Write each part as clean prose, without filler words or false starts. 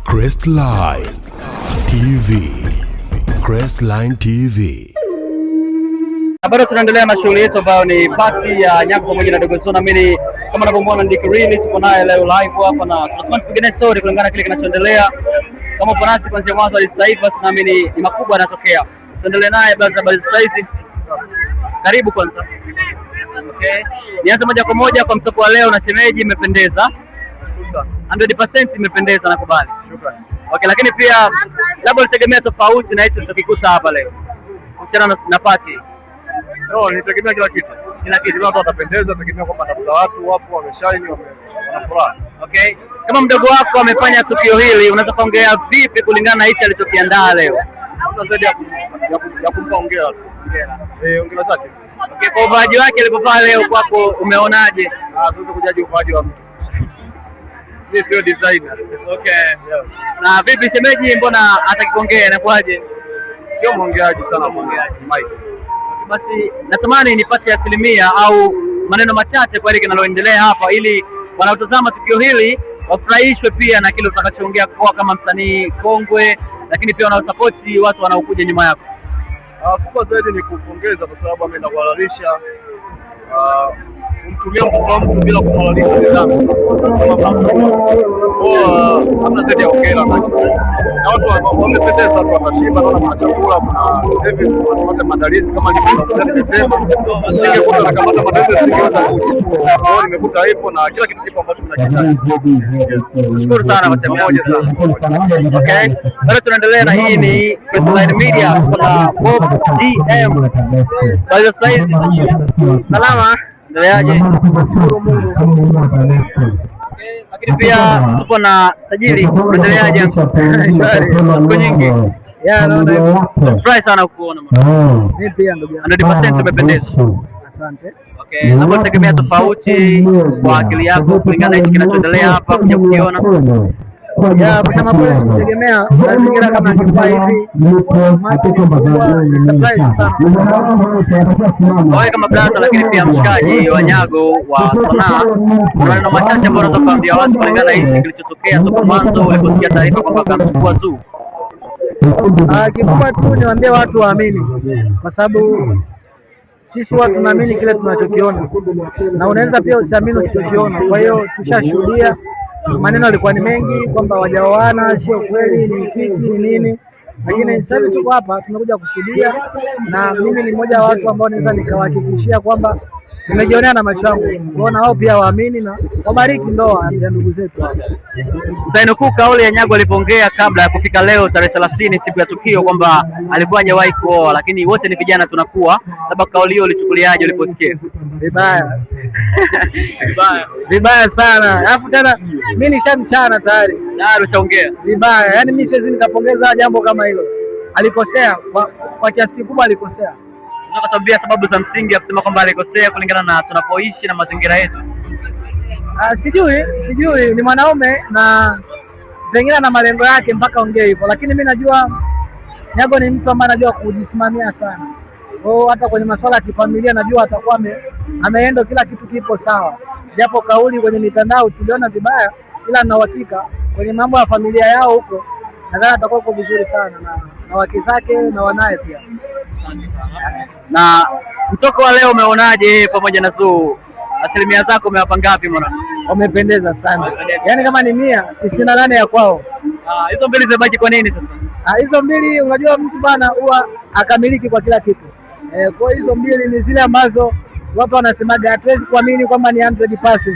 Crestline TV. Crestline TV. Bado tunaendelea na shughuli yetu ambayo ni party ya Nyago pamoja na Dogo Sona. Mimi kama unavyomwona Dick Really tuko naye leo live hapa na tunatamani kupigana story kulingana na kile kinachoendelea. Kama upo nasi kuanzia mwanzo hadi sasa hivi, basi naamini ni makubwa yanatokea. Tuendelee naye basi saizi. Karibu kwanza. Okay. Nianze moja kwa moja kwa mtoko wa leo na shemeji, imependeza. Nashukuru sana. 100% imependeza, nakubali. Shukrani. Okay, lakini pia labda ulitegemea tofauti na hicho tutakikuta hapa leo kuhusiana na party? No, nitegemea kila kitu. Kila kitu watu watapendeza, tegemea kwamba atakuta watu wapo wameshine, wanafuraha. Okay. Kama mdogo wako amefanya tukio hili, unaweza kuongea vipi kulingana na hicho alichokiandaa leo? Zaidi ya kumpa ongea tu. Ongea zake. Okay, kwa uvaaji wake alipovaa leo kwako umeonaje? Siwezi kujaji uvaaji wa mtu. Mimi sio designer. Okay. Yeah. Na vipi shemeji, mbona hataki kuongea, inakuaje? Sio mwongeaji sana, mwongeaji. Mike. Basi natamani nipate asilimia au maneno machache kwa ile kinaloendelea hapa, ili wanaotazama tukio hili wafurahishwe pia na kile utakachoongea kwa kama msanii kongwe, lakini pia wanaosapoti watu wanaokuja nyuma yako. Kubwa zaidi ni kupongeza kwa sababu ameenda kuhalalisha kumtumia mtoto wa mtu bila kumhalalisha nidhamu. Hamna zaidi ya hongera na watu wamependeza, watu watashiba, naona kuna chakula, kuna service, kuna maandalizi kama nimesema. Singekuta na kamata maandalizi singeweza kuja. Kwa hiyo nimekuta hapo na kila kitu kipo ambacho tunakihitaji. Nashukuru sana kwa moja sana. Okay. Bado tunaendelea na hii ni Crestline Media, tuko na Bob GM. Bado size. Salama. Endeleaje? Shukuru Mungu. Lakini pia tupo na tajiri, endeleaje? Shwari, siku nyingi. Furahi sana kukuona mama. Mimi pia ndugu yangu. 100% umependeza. Asante. Okay, labda tegemea tofauti kwa akili yako kulingana na hichi kinachoendelea hapa kuja kukiona. Kusema kweli sikutegemea mazingira kama ingekuwa hivi. Ni surprise sana. Wewe kama brother, lakini pia mshikaji wa Nyago wa sanaa, kuna neno machache ambayo unaweza kuambia watu kulingana na hichi kilichotokea toka mwanzo uliposikia taarifa kwamba kamchukua Zuu? Kikubwa tu niwaambie watu waamini, kwa sababu sisi watu tunaamini kile tunachokiona, na unaweza pia usiamini usichokiona. Kwa hiyo tushashuhudia maneno yalikuwa ni mengi kwamba wajaoana, sio kweli, ni kiki ni nini, lakini sasa hivi tuko hapa tumekuja kushuhudia, na mimi ni mmoja wa watu ambao naweza nikawahakikishia kwamba nimejionea na macho yangu. Naona wao pia waamini na wabariki ndoa ya ndugu zetu hapa. Utainukuu kauli ya Nyago alipoongea kabla ya kufika leo tarehe 30 siku ya tukio kwamba alikuwa hajawahi kuoa, lakini wote ni vijana tunakuwa. Labda kauli hiyo ulichukuliaje uliposikia? Vibaya. Vibaya sana. Alafu tena mimi nishamchana tayari. Ushaongea. Vibaya. Yaani mimi siwezi nikapongeza jambo kama hilo. Alikosea kwa kiasi kikubwa, alikosea. Unataka tuambia sababu za msingi ya kusema kwamba alikosea kulingana na tunapoishi na mazingira yetu? Sijui ni mwanaume na pengine na malengo yake mpaka ongee hivyo, lakini mimi najua Nyago ni mtu ambaye anajua kujisimamia sana. Kwa hiyo hata kwenye masuala ya kifamilia najua atakuwa ameenda kila kitu kipo sawa, japo kauli kwenye mitandao tuliona vibaya, ila na uhakika kwenye mambo ya familia yao huko nadhani atakuwa uko vizuri sana na wake zake na wanaye pia. Na mtoko wa leo umeonaje pamoja na Zuu? Asilimia zako umewapa ngapi mwana? Wamependeza sana. Yaani kama ni 198 ya kwao. Hizo mbili zimebaki kwa nini sasa? Hizo mbili unajua mtu bana huwa akamiliki kwa kila kitu. Kwa hizo mbili ni zile ambazo watu wanasemaga hatuwezi kuamini kwamba ni 100%.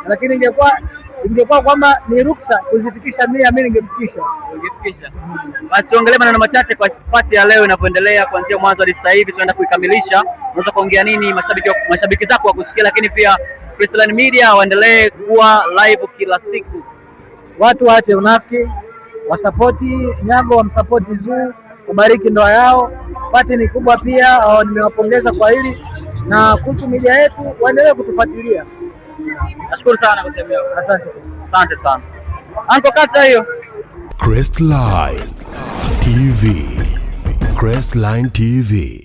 Lakini ingekuwa kwamba ni ruksa kuzifikisha 100, mimi ningefikisha. Basi tuongelee maneno machache kwa party ya leo inapoendelea kuanzia mwanzo hadi sasa hivi tunaenda kuikamilisha. Unaweza kuongea nini mashabiki zako wakusikia, lakini pia Crestline Media waendelee kuwa live kila siku. Watu waache unafiki, wasapoti Nyago, wamsapoti Zuu, kubariki ndoa yao. Party ni kubwa pia, nimewapongeza kwa hili, na kuhusu media yetu waendelee kutufuatilia. Nashukuru sana kwa tembea. Asante sana. Anko kata hiyo. Crestline TV. Crestline TV.